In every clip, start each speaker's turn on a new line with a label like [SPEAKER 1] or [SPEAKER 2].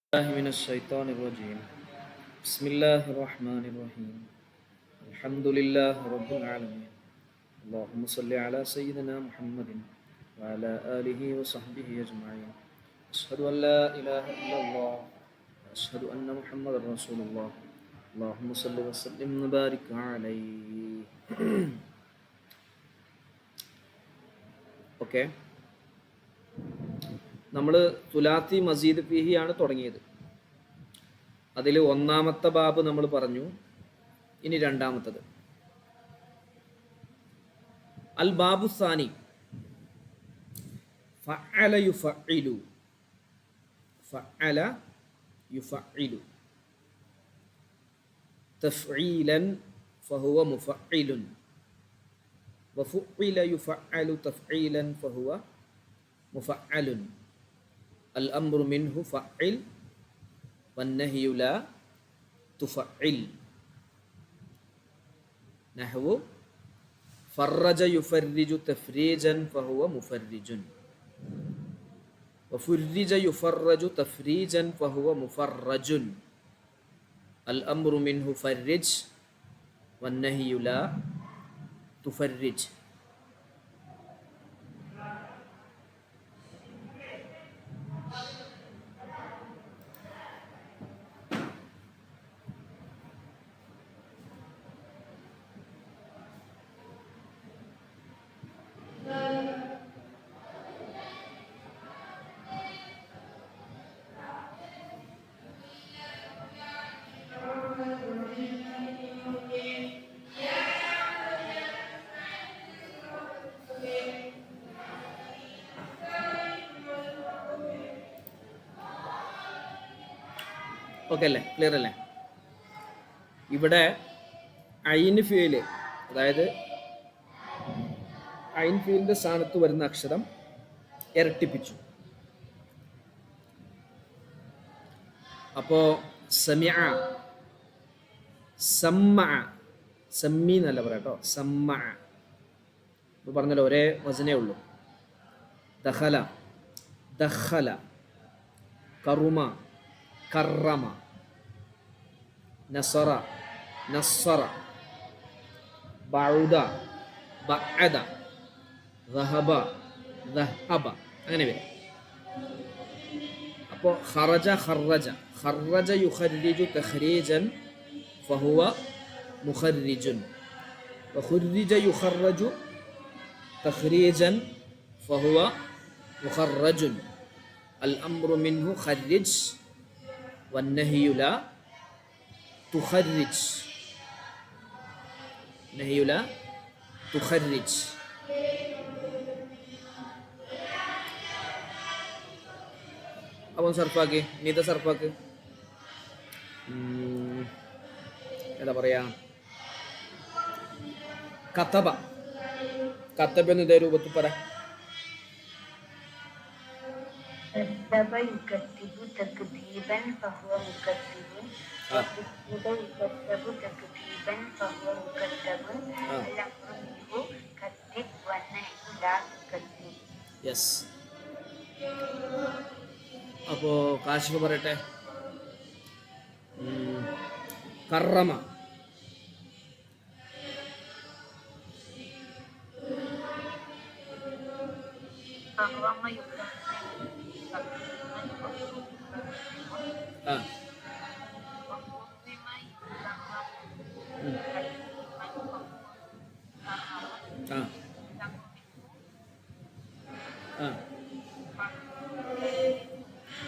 [SPEAKER 1] الله من الشيطان الرجيم. بسم الله الرحمن الرحيم. الحمد لله رب العالمين. اللهم صل على سيدنا محمد وعلى آله وصحبه أجمعين. أشهد أن لا إله إلا الله وأشهد أن محمد رسول الله. اللهم صل وسلم وبارك عليه. Okay, നമ്മൾ തുലാത്തി മസീദ് ഫീഹിയാണ് തുടങ്ങിയത്. അതിൽ ഒന്നാമത്തെ ബാബ് നമ്മൾ പറഞ്ഞു. ഇനി രണ്ടാമത്തത് അൽ ബാബു സാനി ഫഅല യുഫഇലു. ഫഅല യുഫഇലു തഫ്ഈലൻ ഫഹുവ മുഫഇലുൻ വഫുഇല യുഫഅലു തഫ്ഈലൻ ഫഹുവ മുഫഅലുൻ. അൽ അംറു മിൻഹു ഫഇൽ വന്നഹ്യു ലാ തുഫഇൽ. നഹ്വു ഫറജ യുഫർരിജു തഫ്രീജൻ ഫഹുവ മുഫർരിജുൻ വഫുർരിജ യുഫറജു തഫ്രീജൻ ഫഹുവ മുഫറജുൻ. അൽ അംറു മിൻഹു ഫർരിജ് വന്നഹ്യു ലാ തുഫർരിജ്. ഓക്കെ അല്ലേ? ക്ലിയർ അല്ലേ? ഇവിടെ ഐൻ ഫീല്, അതായത് ഐൻ ഫീലിന്റെ സ്ഥാനത്ത് വരുന്ന അക്ഷരം ഇരട്ടിപ്പിച്ചു. അപ്പോ സമിഅ, സമ്മഅ, സമ്മി എന്നല്ല പറയാട്ടോ, സമ്മഅ. ഇപ്പൊ പറഞ്ഞല്ലോ, ഒരേ വസനേ ഉള്ളൂ. ദഖല, ദഖല, കറുമ, കറമ, നസറ, നസ്സറ, ബഉദ, ബഅദ, ദഹബ, ദഹബ, അങ്ങനെ വരും. അപ്പോൾ ഖറജ, ഖറജ, ഖറജ യുഖർരിജു തഖ്രീജൻ ഫഹുവ മുഖർരിജുൻ വഖുർരിജ യുഖറജു തഖ്രീജൻ ഫഹുവ മുഖറജുൻ. അൽ അംറു മിൻഹു ഖർരിജ് വന്നഹ്യു ലാ തുഖർരിജ്. നഹ്യു ലാ തുഖർരിജ്. അപ്പം സർഫാക്ക്, നീത സർഫാക്ക്. എന്താ പറയാ, കത്തബ, കത്തബ എന്ന് ഇതേ രൂപത്തിൽ പറ. യെസ്. അപ്പോ കാശിഫ് പറയട്ടെ. കറമ,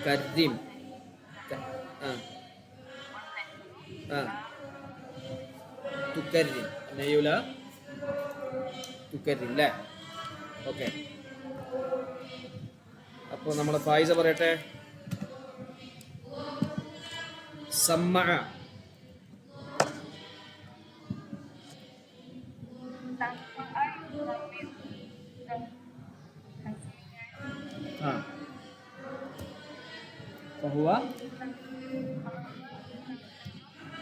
[SPEAKER 1] കരീം, തുക്കരീം, നഹ്യുല തുക്കരീം അല്ലേ? ഓക്കെ. അപ്പോൾ നമ്മളെ ഫായിസ പറയട്ടെ. സമ്മഅ, ഫഹുവ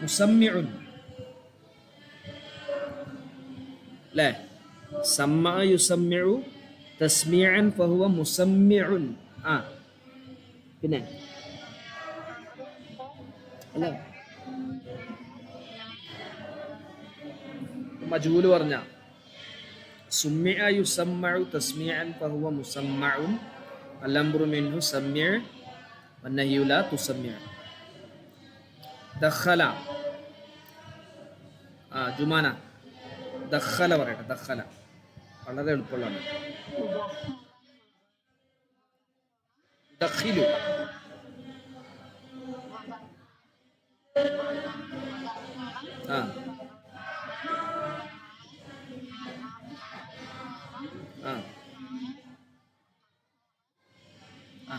[SPEAKER 1] മുസമ്മിഉൻ അല്ലേ? സമ്മഅ യുസമ്മിഉ തസ്മീഅൻ ഫഹുവ മുസമ്മിഉൻ. പിന്നെ അല്ല മജ്ഹൂല് പറഞ്ഞ സുമ്മിഅ യുസമ്മഉ തസ്മീഅൻ ഫഹുവ മുസമ്മഉൻ അൽഅംറു മിൻഹു സമ്മിഅ വന്നഹ്യു ലാ തുസമ്മിഅ. ദഖല ജുമാന ദഖല പറയട്ടെ. ദഖല വളരെ എളുപ്പമുള്ളതാണ്. ദഖിലു ആ ആ ആ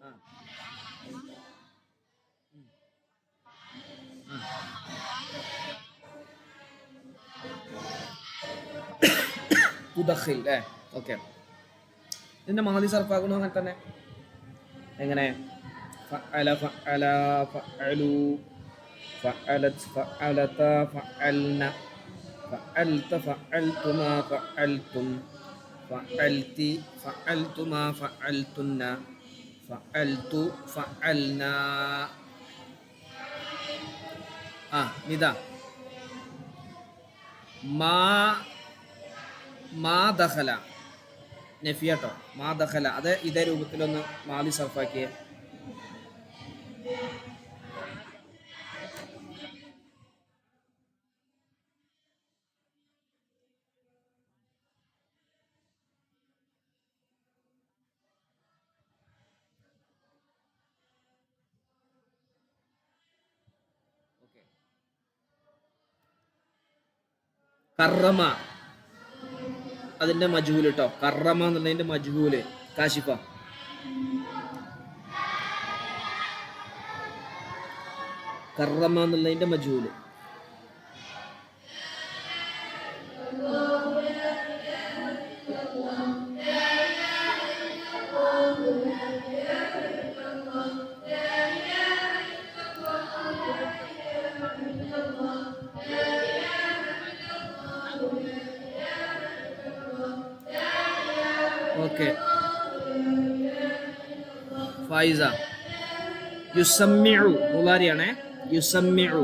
[SPEAKER 1] ആ തുദഖിൽ ഓക്കെ. ഇതിന്റെ മാദി സർഫാക്കണോ അങ്ങനെ തന്നെ. എങ്ങനെ? ഫഅല ഫഅല ഫഅലു ഫഅലത് ഫഅലത ഫഅൽന ഫഅൽത ഫഅൽതുമാ ഫഅൽതും ഫഅൽതി ഫഅൽതുമാ ഫഅൽതുന്ന ഫഅൽതു ഫഅൽനാ. ഇതാ മാ ദഖല നഫിയട്ടോ. മാ ദഖല അത് ഇതേ രൂപത്തിലൊന്ന് മാദി സർഫാക്കിയേ. കറമ അതിന്റെ മജ്ഹൂല് കേട്ടോ. കറമ എന്നുള്ളതിന്റെ മജ്ഹൂല് കാശിഫ. കറമ എന്നുള്ളതിന്റെ മജ്ഹൂല് ഓക്കെ. ഫൈസ യുസമ്മിഉ മുളാരിയാണേ. യുസമ്മിഉ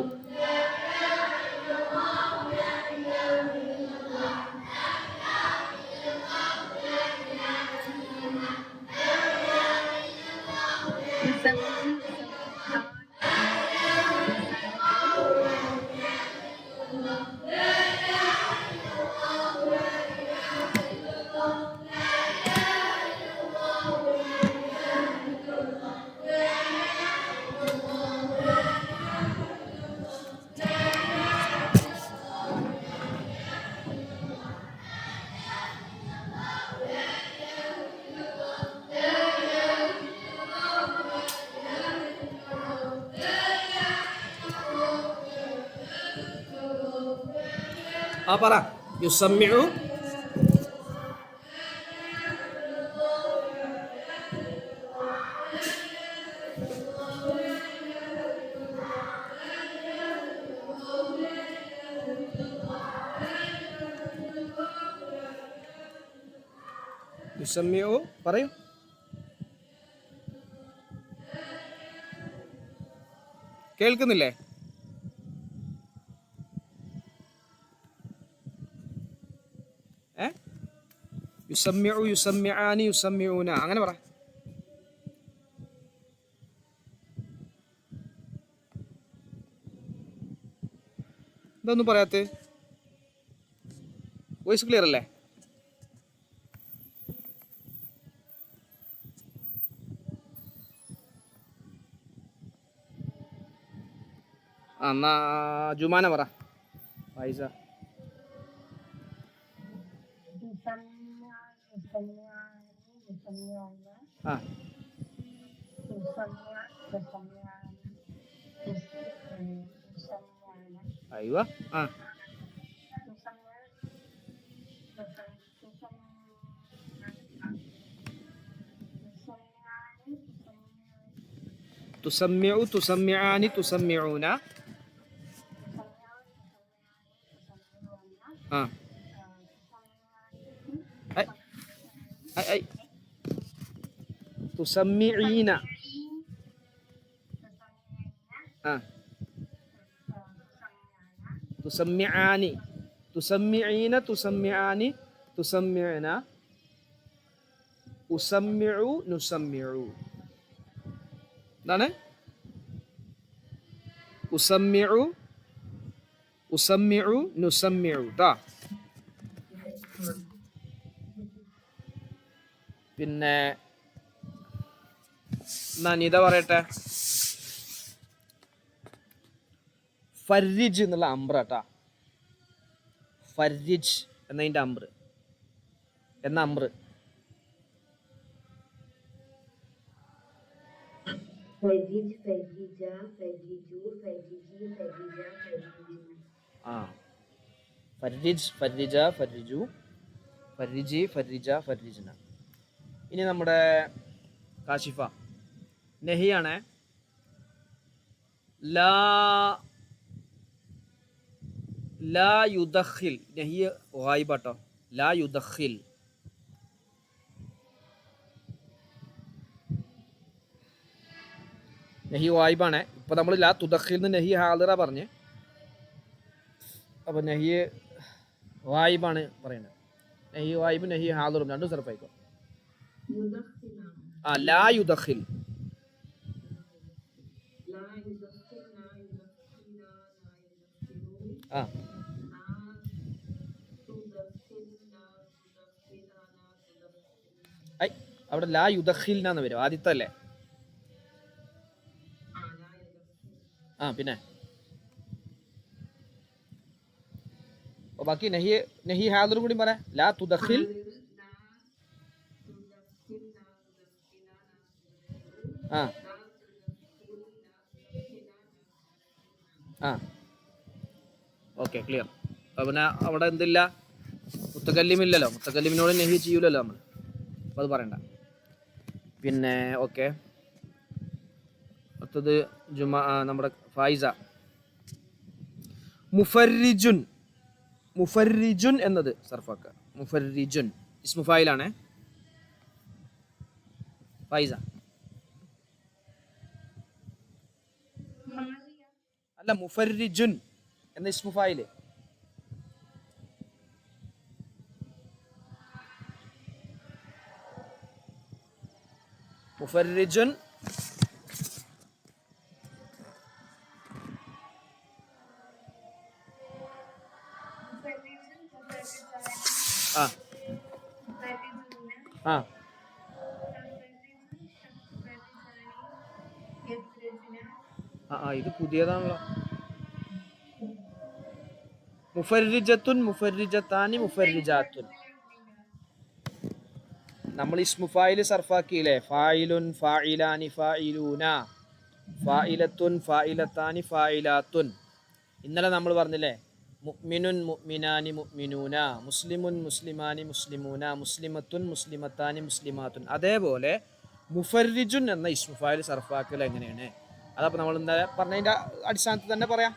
[SPEAKER 1] പറ. യുസമ്മിഉ യുസമ്മിഉ പറയൂ. കേൾക്കുന്നില്ലേ? യുസമ്മിഉ യുസമ്മിആനി യുസമ്മിഊന അങ്ങനെ പറ. ഇതൊന്നും പറയാത്ത വോയിസ് ക്ലിയർ അല്ലേ? എന്നാ ജുമാന പറ. ഫൈസ അയ്യോ തുസമ്മിഉ തുസമ്മിആനി തുസമ്മിഊന ഐ തുസമ്മിഈന. ആ തുസമ്മിആനി, തുസമ്മിഈന, തുസമ്മിആനി, തുസമ്മിഅന, ഉസമ്മിഉ, നുസമ്മിഉ. എന്താണ്? ഉസമ്മിഉ, ഉസമ്മിഉ, നുസമ്മിഉ ട്ടാ. പിന്നെ എന്നാ നിത പറയട്ടെ. ഫർരിജ് എന്നുള്ള അമ്പ്രാട്ടാ. ഫർരിജ് എന്നതിൻ്റെ അമ്പ്ര എന്ന അമ്പ്ര. ആ ഫർരിജ്, ഫർരിജ, ഫർരിജു, ഫർരിജി, ഫർരിജ, ഫർരിജ്ന. ഇനി നമ്മുടെ കാശിഫ നെഹിയാണ്. ലാ ലാ യുദഖിൽ. നെഹി ഗായിബാട്ടോ. ലാ യുദഖിൽ. നെഹി വായിബാണ്. ഇപ്പൊ നമ്മൾ ലാ തുദഖിൽ നെഹി ഹാദിറ പറഞ്ഞ്. അപ്പൊ നെഹി വായിബാണ് പറയുന്നത്. നെഹി വായിബ് നെഹി ഹാദിറും രണ്ടും സെർഫായിക്കോ. ആ ലാ യുദഖിൽ. ആ ഐ അവിടെ ലാ യുദഖിൽനാന്ന് വരും ആദ്യത്തെ അല്ലേ? ആ പിന്നെ ബാക്കി നെഹി നെഹി ഹാദിർ കൂടി പറ. ലാ തുദഖിൽ. ആ ആ ഓക്കെ ക്ലിയർ. പിന്നെ അവിടെ എന്തില്ല? മുത്തക്കല്ലിമില്ലല്ലോ. മുത്തക്കല്ലിമിനോട് നെഹി ചെയ്യൂലല്ലോ നമ്മൾ. അപ്പോൾ അത് പറയണ്ട. പിന്നെ ഓക്കെ. അടുത്തത് നമ്മുടെ ഫായിസ. മുഫർരിജുൻ. മുഫർരിജുൻ എന്നത് സർഫാക്ക. മുഫർരിജുൻ ഇസ്മു ഫായിലാണ്. ഫായിസ അല്ല, മുഫർരിജുൻ എന്ന ഇസ്മു ഫായില്. മുഫർരിജുൻ ആ ആ ആ ഇത് പുതിയതാണല്ലോ. മുഫർരിജത്തുൻ, മുഫർരിജത്താനി, മുഫർരിജാത്തുൻ. നമ്മൾ ഇസ്മു ഫായില് സർഫാക്കിയില്ലേ? ഫായിലുൻ, ഫായിലാനി, ഫായിലൂന, ഫായിലത്തുൻ, ഫായിലത്താനി, ഫായിലാത്തുൻ. ഇന്നലെ നമ്മൾ പറഞ്ഞില്ലേ? മുഅ്മിനുൻ, മുഅ്മിനാനി, മുഅ്മിനൂന, മുസ്ലിമുൻ, മുസ്ലിമാനി, മുസ്ലിമൂന, മുസ്ലിമത്തുൻ, മുസ്ലിമത്താനി, മുസ്ലിമാത്തുൻ. അതേപോലെ മുഫർരിജുൻ എന്ന ഇസ്മു ഫായിൽ സർഫാക്കൽ എങ്ങനെയാണ്? അതപ്പോൾ നമ്മൾ ഇന്നലെ പറഞ്ഞതിൻ്റെ അടിസ്ഥാനത്തിൽ തന്നെ പറയാം.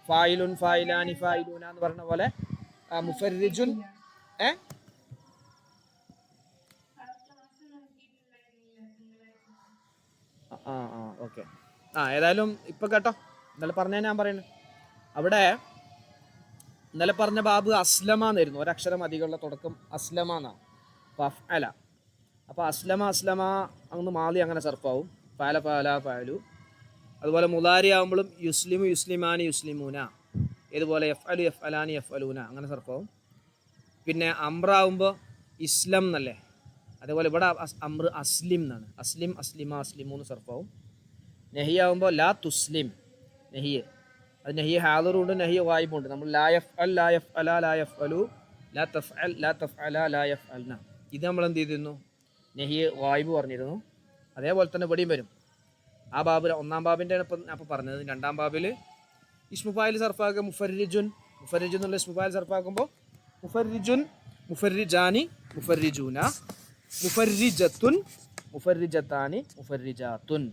[SPEAKER 1] ഫായിലുൻ, ഫായിലാനി, ഫായിലൂന എന്ന് പറഞ്ഞ പോലെ മുഫർരിജുൻ. ആ ആ ഓക്കെ. ഏതായാലും ഇപ്പൊ കേട്ടോ. ഇന്നലെ പറഞ്ഞ ഞാൻ പറയുന്നത് അവിടെ ഇന്നലെ പറഞ്ഞ ബാബ് അസ്ലമ എന്നായിരുന്നു. ഒരക്ഷരം അധികമുള്ള തുടക്കം അസ്ലമ എന്നാണ്. അല. അപ്പോൾ അസ്ലമ, അസ്ലമ അങ്ങ് മാലി അങ്ങനെ സർഫാവും. ഫാല, ഫാല, ഫാലു. അതുപോലെ മുലാരി ആകുമ്പോഴും യുസ്ലിമു, യുസ്ലിമാനി, യുസ്ലിമൂന. ഇതുപോലെ എഫ് അലു, എഫ് അലാനി, എഫ് അലൂന അങ്ങനെ സർഫാവും. പിന്നെ അമ്രാവുമ്പോൾ ഇസ്ലം എന്നല്ലേ? അതേപോലെ ഇവിടെ അമ്ര അസ്ലിം എന്നാണ്. അസ്ലിം, അസ്ലിമ, അസ്ലിമു എന്ന് സർഫാവും. നെഹിയാവുമ്പോൾ ലാ തുസ്ലിം. നെഹിയ് അത് നെഹി ഹാദറുണ്ട്, നെഹി വായിബുണ്ട്. നമ്മൾ ലാ യഫ് അൽ, ലാ യഫ് അല, ലാ യഫ് അലു, ലാ തഫ് അൽ, ലാ തഫ് അല, ലാ യഫ് അൽന. ഇത് നമ്മൾ എന്ത് ചെയ്തിരുന്നു? നെഹി വായിബ് പറഞ്ഞിരുന്നു. അതേപോലെ തന്നെ ഇവിടെയും വരും. ആ ബാബിൽ ഒന്നാം ബാബിൻ്റെ ഇപ്പം അപ്പോൾ പറഞ്ഞത്. രണ്ടാം ബാബിൽ ഇസ്മു ഫായിൽ സർഫാക്കുക മുഫർരിജുൻ. മുഫർരിജുൻ എന്നുള്ള ഇസ്മു ഫായിൽ സർഫാക്കുമ്പോൾ മുഫർരിജുൻ, മുഫർരിജാനി, മുഫർരിജൂന, മുഫർരിജത്തുൻ, മുഫർരിജത്താനി, മുഫർരിജാത്തുൻ.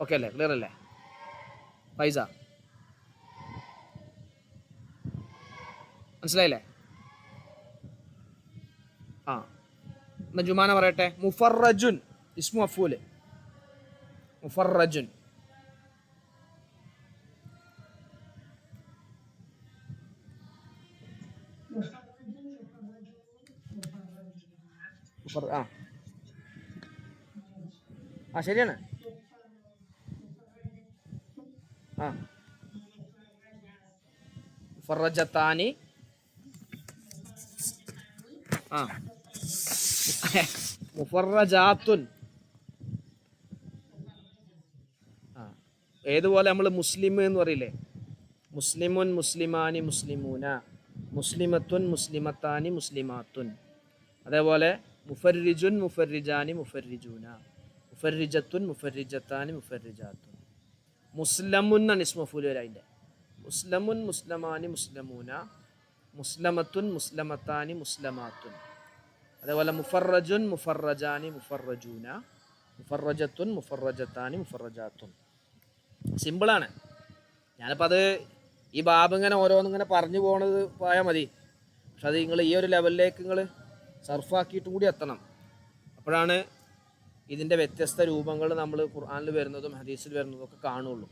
[SPEAKER 1] ഓക്കെ അല്ലേ? ക്ലിയർ അല്ലേ ഫൈസ? മനസ്സിലായില്ലേ? ആ എന്നാ ജുമാന പറയട്ടെ. മുഫറജുൻ ഇസ്മു മഫ്ഊൽ. മുഫറജുൻ. ആ ആ ശരിയാണ്. ആ മുഫറജത്താനി. ആ മുഫറജാത്തുൻ. ആ ഏതുപോലെ നമ്മൾ മുസ്ലിം എന്ന് പറയില്ലേ, മുസ്ലിമുൻ മുസ്ലിമാനി മുസ്ലിമൂന, മുസ്ലിമത്തുൻ മുസ്ലിമത്താനി മുസ്ലിമാത്തുൻ. അതേപോലെ മുഫർരിജുൻ മുഫർരിജാനി മുഫർരിജൂന, മുഫർരിജത്തുൻ മുഫർരിജത്താനി മുഫർരിജാത്തുൻ. മുസ്ലമുൻ എന്നാണ് ഇസ്മു മഫ്ഊൽ അതിൻ്റെ. മുസ്ലമുൻ മുസ്ലമാനി മുസ്ലമൂന, മുസ്ലമത്തുൻ മുസ്ലമത്താനി മുസ്ലമാത്തുൻ. അതേപോലെ മുഫറജുൻ മുഫറജാനി മുഫറജൂന, മുഫറജത്തുൻ മുഫറജത്താനി മുഫറജാത്തുൻ. സിമ്പിളാണ്. ഞാനിപ്പോൾ അത് ഈ ബാബ് ഇങ്ങനെ ഓരോന്നിങ്ങനെ പറഞ്ഞു പോണത് പോയാൽ മതി. പക്ഷെ അത് നിങ്ങൾ ഈ ഒരു ലെവലിലേക്ക് നിങ്ങൾ സർഫാക്കിയിട്ടും കൂടി എത്തണം. അപ്പോഴാണ് ഇതിൻ്റെ വ്യത്യസ്ത രൂപങ്ങൾ നമ്മൾ ഖുർആനിൽ വരുന്നതും ഹദീസിൽ വരുന്നതും ഒക്കെ കാണുള്ളൂ.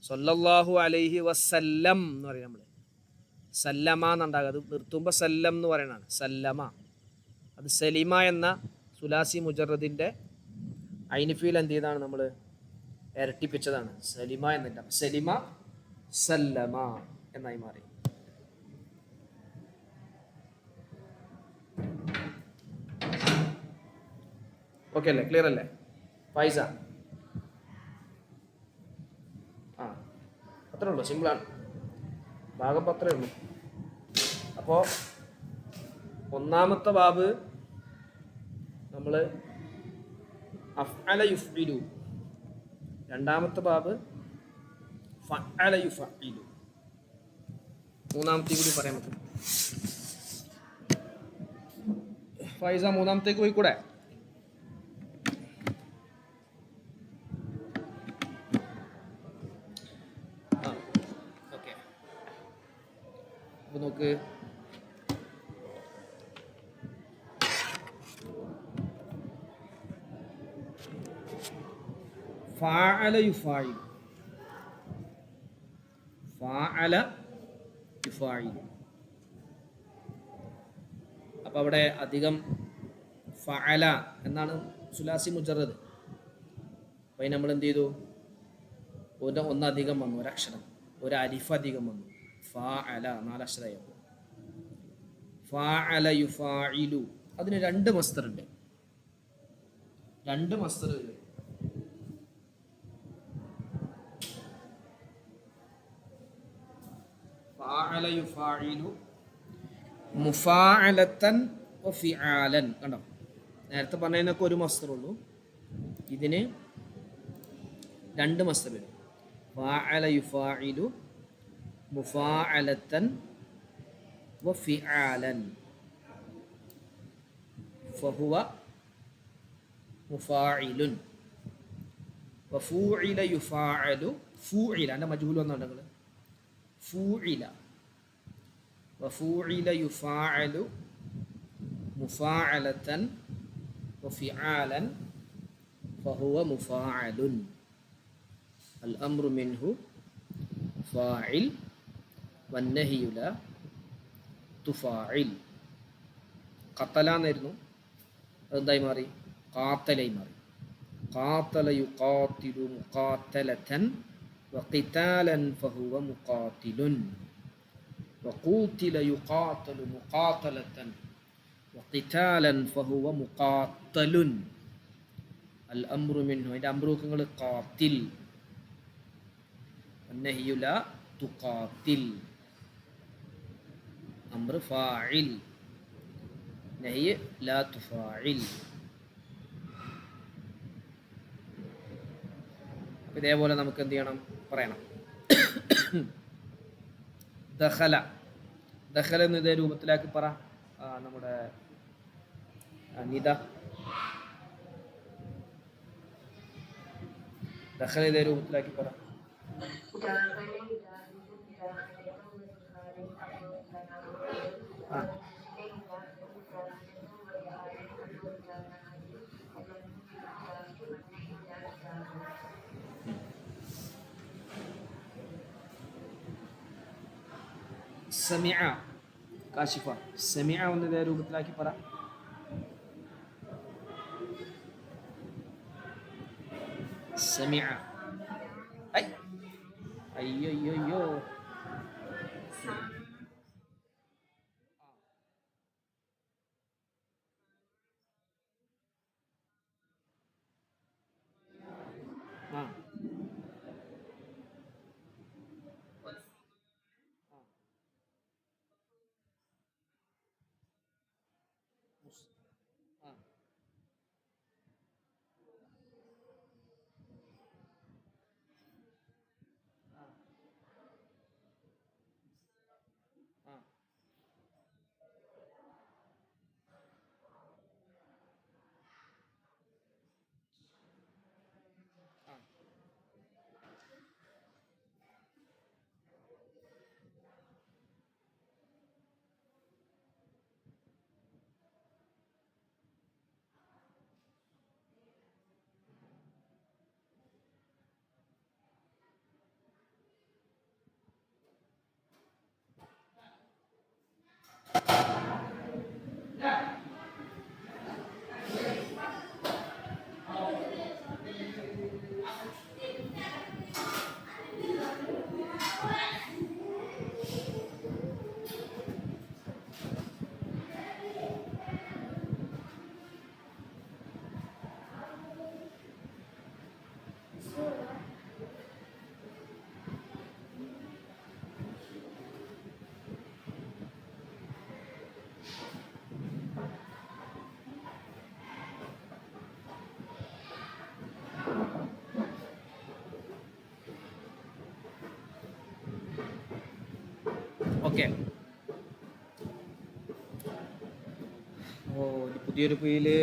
[SPEAKER 1] സല്ലല്ലാഹു അലൈഹി വസല്ലം എന്ന് പറയും നമ്മൾ. സല്ലമ എന്നുണ്ടാകും. അത് നിർത്തുമ്പോൾ സല്ലം എന്ന് പറയണതാണ്. സല്ലമ അത് സലിമ എന്ന സുലാസി മുജറദിൻ്റെ ഐനിഫീൽ എന്ത് ചെയ്താണ് നമ്മൾ ഇരട്ടിപ്പിച്ചതാണ്. സലിമ എന്നില്ല, സലിമ സല്ലമ എന്നായി മാറി. ഓക്കെ അല്ലേ? ക്ലിയർ അല്ലേ ഫൈസ? ആ അത്രേ ഉള്ളൂ, സിമ്പിളാണ്. ഭാഗം അത്രേ ഉള്ളൂ. അപ്പോൾ ഒന്നാമത്തെ ബാബ് നമ്മൾ അഫ്അല യുഫ്ഇലു, രണ്ടാമത്തെ ബാബ് ഫഅല യുഫഇലു, മൂന്നാമത്തെ കൂടി പറയാൻ പറ്റും. ഫൈസ മൂന്നാമത്തേക്ക് പോയിക്കൂടെ? നോക്ക്, ഫഅല യുഫഇലു, ഫഅല യുഫഇലു. അപ്പോൾ അവിടെ അധികം ഫഅല എന്നാണ് സുലാസി മുജറദ്. അപ്പോൾ നമ്മൾ എന്ത് ചെയ്തു? ഒന്നധികം വന്നു, ഒരക്ഷരം, ഒരു അലിഫ് അധികം വന്നു. ഫഅല 4 അക്ഷരമായി. ഫഅല യുഫഇലു അതിന് 2 മസ്ദർ ഉണ്ട്. 2 മസ്ദർ വരും. ഫഅല യുഫഇലു മുഫാഅലതൻ വഫിആലൻ. കണ്ടോ, നേരത്തെ പറഞ്ഞതിനൊക്കെ ഒരു മസ്ദർ ഉള്ളൂ, ഇതിന് 2 മസ്ദർ വരും. ഫഅല യുഫഇലു മുഫാഅലതൻ വഫിആലൻ ഫഹുവ മുഫാഇലുൻ. വഫൂഇല യുഫാഅലു, ഫൂഇല എൻ്റെ മജ്ഹൂൽ വന്നുണ്ടെങ്കിൽ ഫൂഇല. വഫൂഇല യുഫാഅലു മുഫാഅലതൻ വഫിആലൻ ഫഹുവ മുഫാഅലുൻ. അൽ അംറു മിൻഹു ഫാഇൽ വന്നഹിയു ലാ തുഫാഇൽ. ഖതല എന്നായിരുന്നു, അതെന്തായി മാറി? ഖാതലയി മാറി. ഖാതല യുഖാതിലു മുഖാതലതൻ വഖിതാലൻ ഫഹുവ മുഖാതിലുൻ. വഖൂതില യുഖാതലു മുഖാതലതൻ വഖിതാലൻ ഫഹുവ മുഖാതലുൻ. അൽ അംറു മിൻഹു, അതിൻ്റെ അംറൂക്കങ്ങൾ ഖാതിൽ, വന്നഹിയു ലാ തുഖാതിൽ. അംർ ഫാഇൽ, നഹ്യ് ലാ തുഫാഇൽ. ഇതേപോലെ നമുക്ക് എന്ത് ചെയ്യണം? പറയണം. ദഖല, ദഖല എന്ന് ഇതേ രൂപത്തിലാക്കി പറ. നമ്മുടെ നിദ, ദഖല ഇതേ രൂപത്തിലാക്കി പറ. സമിഅ കാശിഫ. സമിഅ ഒന്ന് ഇതേ രൂപത്തിലാക്കി പറ. സമിഅ. ഐ അയ്യോ അയ്യോ അയ്യോ. ആ ആ ആ ആ. ഓക്കെ. ഓ ഇത് പുതിയൊരു പേയില്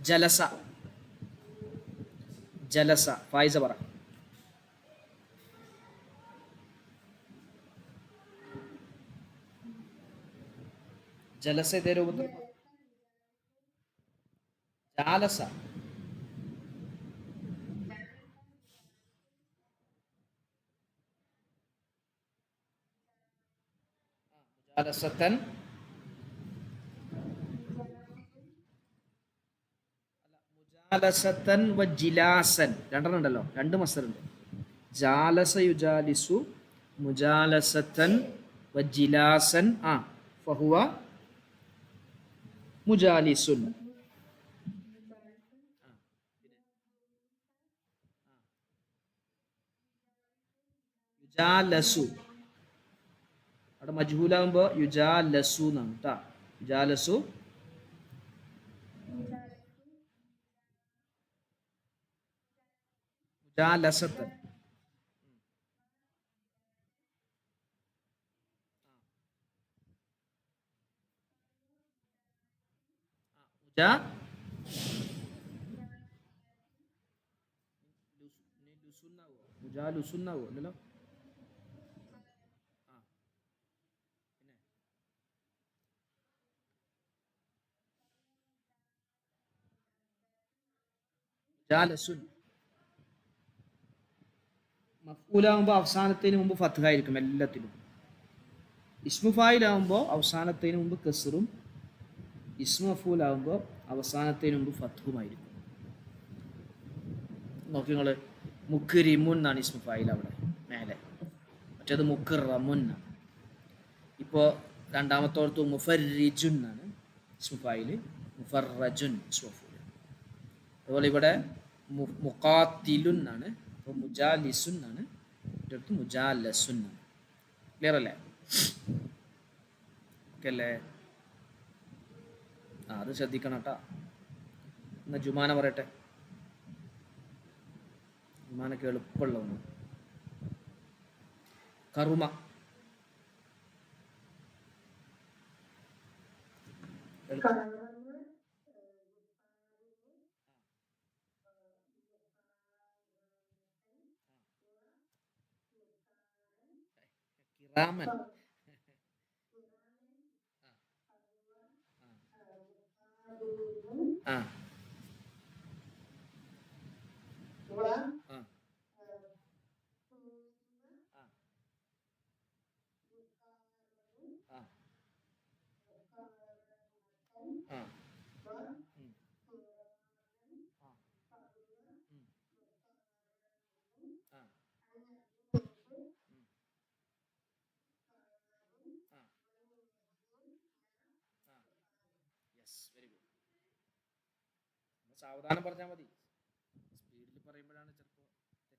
[SPEAKER 1] ജലസ. ജലസ ഫായിസ പറ. ജലസ ഇതേ രൂപത്തിൽ. ജാലസ. ജാലസത്തൻ. മുജാലസത്തൻ വ ജിലാസൻ രണ്ടെണ്ണം ഉണ്ടല്ലോ, രണ്ട് മസ്തറുണ്ട്. ജാലസ യുജാലിസു മുജാലസത്തൻ വ ജിലാസൻ. ആ ഫഹുവ മുജാലിസുൻ. യുജാലസു അവിടെ മജ്ഹൂലാകുമ്പോ യുജാലസു എന്നാണ് കേട്ടാ. യുജാലസു മുജാലസത്തൻ. മുജാ ലുസുന്നാവോ മുജാലുസുന്നാവോ അല്ലല്ലോ. ആ പിന്നെ മുജാലസുൻ. മഫ്ഊലാകുമ്പോൾ അവസാനത്തിന് മുമ്പ് ഫത്ഹായിരിക്കും എല്ലാത്തിലും. ഇസ്മു ഫായിലാകുമ്പോൾ അവസാനത്തിന് മുമ്പ് കസ്റും, ഇസ്മു മഫ്ഊലാകുമ്പോൾ അവസാനത്തിന് മുമ്പ് ഫത്ഹുമായിരിക്കും. നോക്കി നിങ്ങൾ, മുക്രിമുൻ എന്നാണ് ഇസ്മു ഫായിൽ അവിടെ മേലെ, മറ്റേത് മുക്റമുൻ. ഇപ്പോൾ രണ്ടാമത്തോടത്ത് മുഫർരിജുൻ എന്നാണ് ഇസ്മു ഫായിൽ, മുഫറജുൻ ഇസ്മു മഫ്ഊൽ. അതുപോലെ ഇവിടെ മുഖാത്തിലുൻ എന്നാണ്, അപ്പോൾ മുജാലിസുൻ എന്നാണ്, മറ്റടുത്ത് മുജാലസുൻ എന്നാണ്. ക്ലിയർ അല്ലേ? ഓക്കെ അല്ലേ? ആ അത് ശ്രദ്ധിക്കണം കേട്ടോ. എന്നാൽ ജുമാന പറയട്ടെ. ജുമാനക്ക് എളുപ്പമുള്ള ഒന്ന്. കറുമ. കിറാമൻ. ആ ആ ആ ആ യെസ് വെരി ഗുഡ്. സാവധാനം പറഞ്ഞാൽ മതി. സ്പീഡിൽ പറയുമ്പോഴാണ് ചിലപ്പോൾ തെറ്റൊക്കെ വരിക.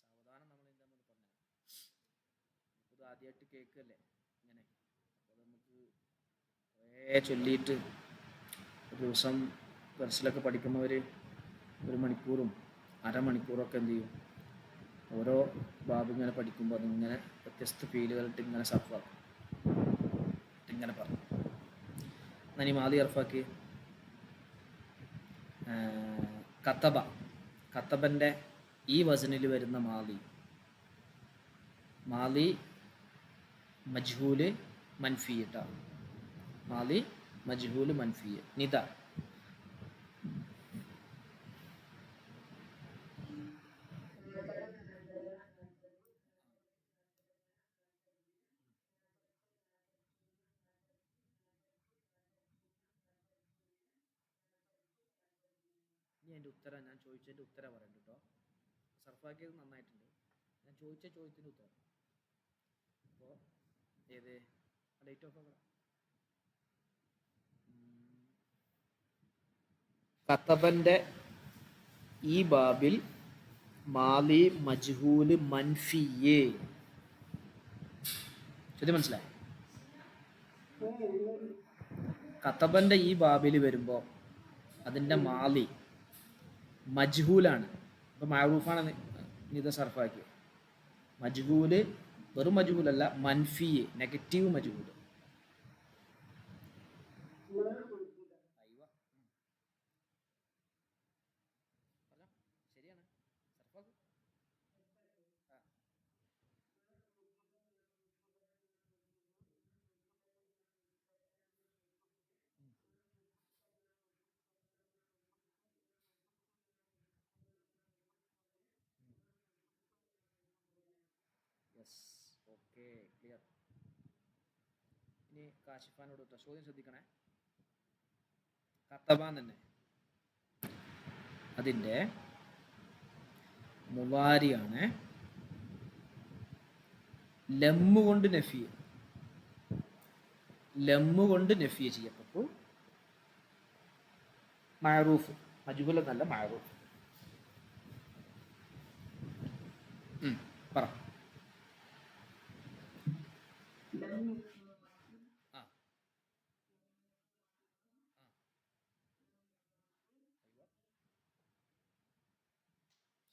[SPEAKER 1] സാവധാനം നമ്മൾ എന്താണെന്ന് പറഞ്ഞാൽ ഇത് ആദ്യമായിട്ട് കേൾക്കല്ലേ ഇങ്ങനെ. അപ്പോൾ നമുക്ക് കുറേ ചൊല്ലിയിട്ട് ഒരു ദിവസം ദർസിലൊക്കെ പഠിക്കുന്നവർ ഒരു മണിക്കൂറും അരമണിക്കൂറൊക്കെ എന്ത് ചെയ്യും, ഓരോ ബാബ് ഇങ്ങനെ പഠിക്കുമ്പോൾ അതിങ്ങനെ വ്യത്യസ്ത ഫീലുകളിട്ട് ഇങ്ങനെ സഫാക്കും, ഇങ്ങനെ പറഞ്ഞു. എന്നാൽ ഈ മാലി അർഫാക്കി കത്തബ, കത്തബൻ്റെ ഈ വസനിൽ വരുന്ന മാലി, മാലി മജ്ഹൂല് മൻഫി ട്ടാ, മാലി മജ്ഹൂല് മൻഫി നിദ. ഇനി എൻ്റെ ഉത്തരം, ഞാൻ ചോദിച്ചതിൻ്റെ ഉത്തരം പറയണ്ട കേട്ടോ. സർഫാക്കിയത് നന്നായിട്ടുണ്ട്. ഞാൻ ചോദിച്ച ചോദ്യത്തിൻ്റെ ഉത്തരം അപ്പോൾ ഏത് ഡേറ്റ് ഓഫ് കത്തബൻ്റെ ഈ ബാബിൽ മാലി മജ്ഹൂല് മൻഫിയേ. ചോദ്യം മനസ്സിലായി? കത്തബൻ്റെ ഈ ബാബിൽ വരുമ്പോൾ അതിൻ്റെ മാലി മജ്ഹൂലാണ്. ഇപ്പം മഅറൂഫാണ് നിത സർഫാക്കി. മജ്ഹൂല് വെറും മജ്ഹൂലല്ല, മൻഫി നെഗറ്റീവ് മജ്ഹൂല്. ശരിയാണ് സർഫാക്ക്. Yes, okay, clear. ഇനി കാശിഫാനോട് ചോദ്യം ശ്രദ്ധിക്കണേ. കത്തബാൻ തന്നെ അതിൻ്റെ മുവാരിയാണ് ലമ്മു കൊണ്ട് നഫി, ലമ്മു കൊണ്ട് നഫി ചെയ്യപ്പെട്ടു. മഅറൂഫ്, മജ്ഹൂൽ എന്നല്ല മഅറൂഫ്. പറ. ആ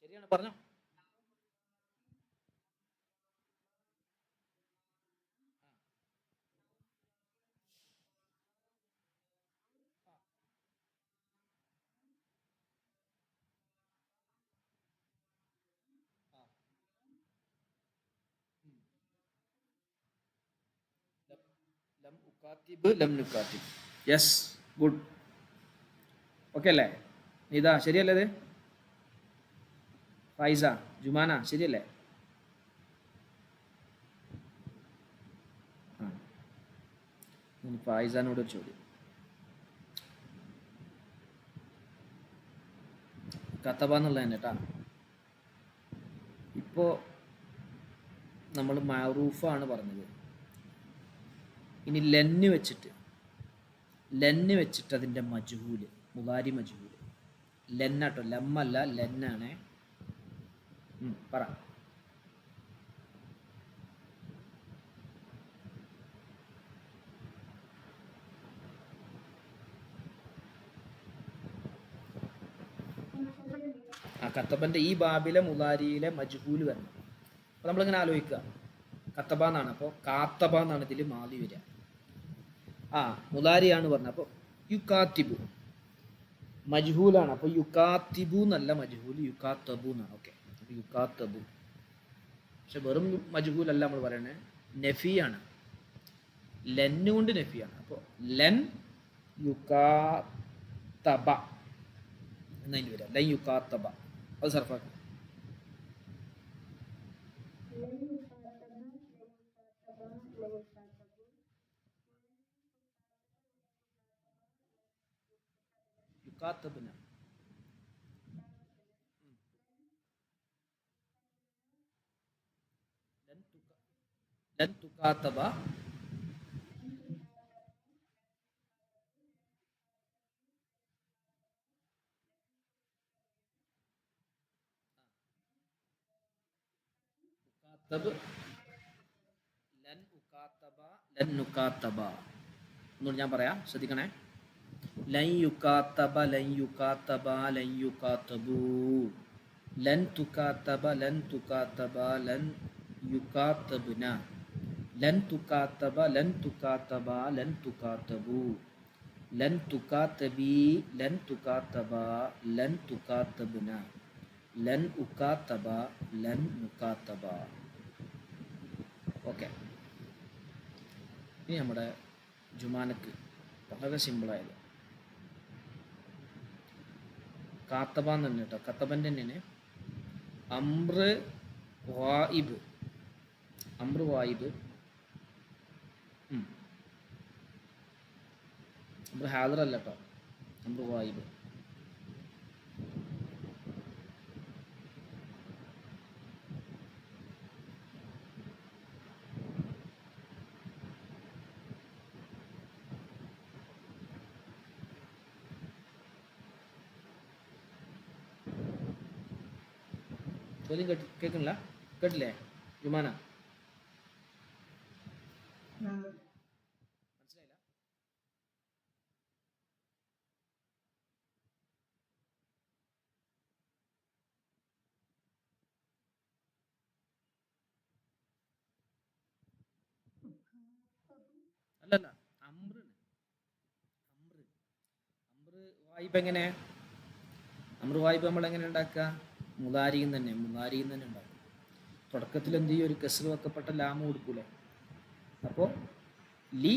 [SPEAKER 1] ശരിയാണ്, പറഞ്ഞോ. ലം ഉകാത്തിബ് ലം നുകാത്തിബ്. Yes, good. ഓക്കെ അല്ലേ? ഇതാ ശരിയല്ലേ? ഇത് ഫൈസ ജുമാന ശരിയല്ലേ? ആ, ഫൈസാനോട് ഒരു ചോദ്യം. കത്തബ എന്നുള്ള തന്നെ കേട്ടാ. ഇപ്പോൾ നമ്മൾ മഅറൂഫാണ് പറഞ്ഞത്. ഇനി ലെന്ന് വെച്ചിട്ട്, ലെന്ന് വെച്ചിട്ട് അതിൻ്റെ മജ്ഹൂല്, മുലാരി മജ്ഹൂല് ലെന്നാട്ടോ, ലമ്മല്ല ലെന്നാണ്. പറ. ആ കത്തബൻ്റെ ഈ ബാബിലെ മുലാരിയിലെ മജ്ഹൂല് വരണം. അപ്പോൾ നമ്മളിങ്ങനെ ആലോചിക്കുക, കത്തബ എന്നാണ്, അപ്പോൾ കാത്തബ എന്നാണ് ഇതിൽ മാലി വരിക. ആ മുലാരിയാണ് പറഞ്ഞത്, അപ്പോൾ യുക്കാത്തിബു മജ്ഹൂലാണ്, അപ്പോൾ യുക്കാത്തിബു എന്നല്ല മജ്ഹൂൽ, യുക്കാത്തബു എന്നാണ്. ഓക്കെ, അപ്പോൾ യുക്കാത്തബു. പക്ഷെ വെറും മജ്ഹൂലല്ല നമ്മൾ പറയണേ, നഫിയാണ്, ലെന്നുകൊണ്ട് നഫിയാണ്. അപ്പോൾ ലെൻ യുക്കാത്തബ എന്നതിന് വരിക, ലൻ യുക്കാത്തബ. അത് സർഫാക്കി. യുക്കാത്തബിന ലൻ തുകാത്തബ ഉകാത്തബ് ലൻ ഉകാത്തബ ലൻ നുകാത്തബ എന്നോട് ഞാൻ പറയാം, ശ്രദ്ധിക്കണേ. ലൻ യുകാത്തബ ലൻ യുകാത്തബ ലൻ യുകാത്തബു. ലൻ തുകാത്തബ ലൻ തുകാത്തബ ലൻ യുകാത്തബുന. ലൻ തുകാത്തബ ലൻ തുകാത്തബ ലൻ തുകാത്തബു. ലൻ തുകാത്തബി ലൻ തുകാത്തബ ലൻ തുകാത്തബുന. ലൻ ഉകാത്തബ ലൻ നുകാത്തബ. ഓക്കെ, ഇനി നമ്മുടെ ജുമാനക്ക് വളരെ സിമ്പിളായത് കാത്തബ എന്ന് തന്നെ കേട്ടോ. കത്തബൻ്റെ തന്നെയാണ്. അമ്ര വായിബ്, അമ്ര വായിബ്, അമ്ര ഹാദറല്ല കേട്ടോ, അമ്ര വായിബ്. ചോദ്യം കേൾക്കണില്ല? കേട്ടില്ലേ ജുമാന? മനസ്സിലായില്ല? അല്ലല്ല, അമ്രാണ്. അമ്ര അമ്ര വായിബ് എങ്ങനെ? അമ്ര വായിബ് നമ്മൾ എങ്ങനെ ഉണ്ടാക്കുക? മുതാരിയും തന്നെ ഉണ്ടാക്കും. തുടക്കത്തിൽ എന്ത് ചെയ്യും? ഒരു കസ്റ് വെക്കപ്പെട്ട ലാമ് കൊടുക്കൂലേ? അപ്പോൾ ലി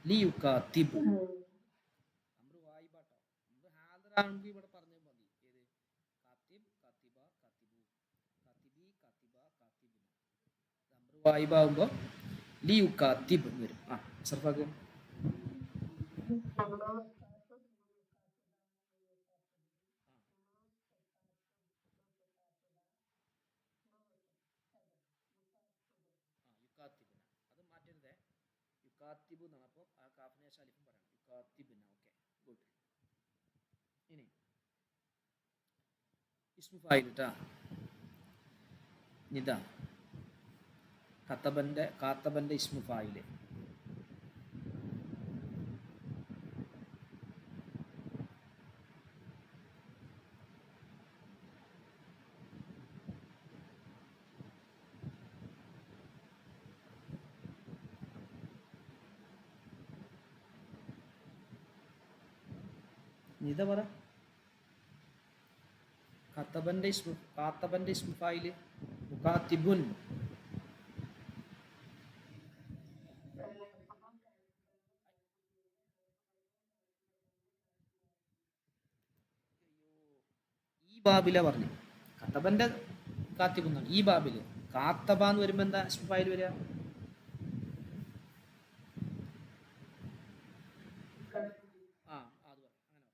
[SPEAKER 1] ലി യുക്കാത്തിബ് അമ്ര വായിബാട്ടോ. അമ്ര ഹാദറാണെങ്കിൽ ഇവിടെ പറഞ്ഞാൽ മതി. ഏത്? കാത്തിബ്, കാത്തിബ, കാത്തിബു, കാത്തിബി, കാത്തിബ, കാത്തിബിന. അമ്ര വായിബാകുമ്പോൾ ലി യുക്കാത്തിബ് വരും. ആ സർഫാക്ക് യുക്കാത്തിബിന. അത് മാറ്റരുതേ, യുക്കാത്തിബ് എന്നാണ്. അപ്പോൾ ആ കാഫിനെ ശേഷം അലിഫും പറയണം. യുക്കാത്തിബിന. Okay, good. ഇനി ഇസ്മു ഫായിൽ ട്ടാ. ഇതാ കാത്തബന്റെ ഇസ്മു ഫായില്. ഇതാ പറ, കാത്തബന്റെ ഇസ്മു ഫായില് മുകാത്തിബുൻ. ഈ ബാബില പറഞ്ഞു കത്തബന്റെ കാത്തിബുന്നാണ്. ഈ ബാബില് കാത്തബ എന്ന് വരുമ്പോ എന്താ ഇസ്മു ഫായിൽ വരിക? ആ അത് പറ, അങ്ങനെ പറ.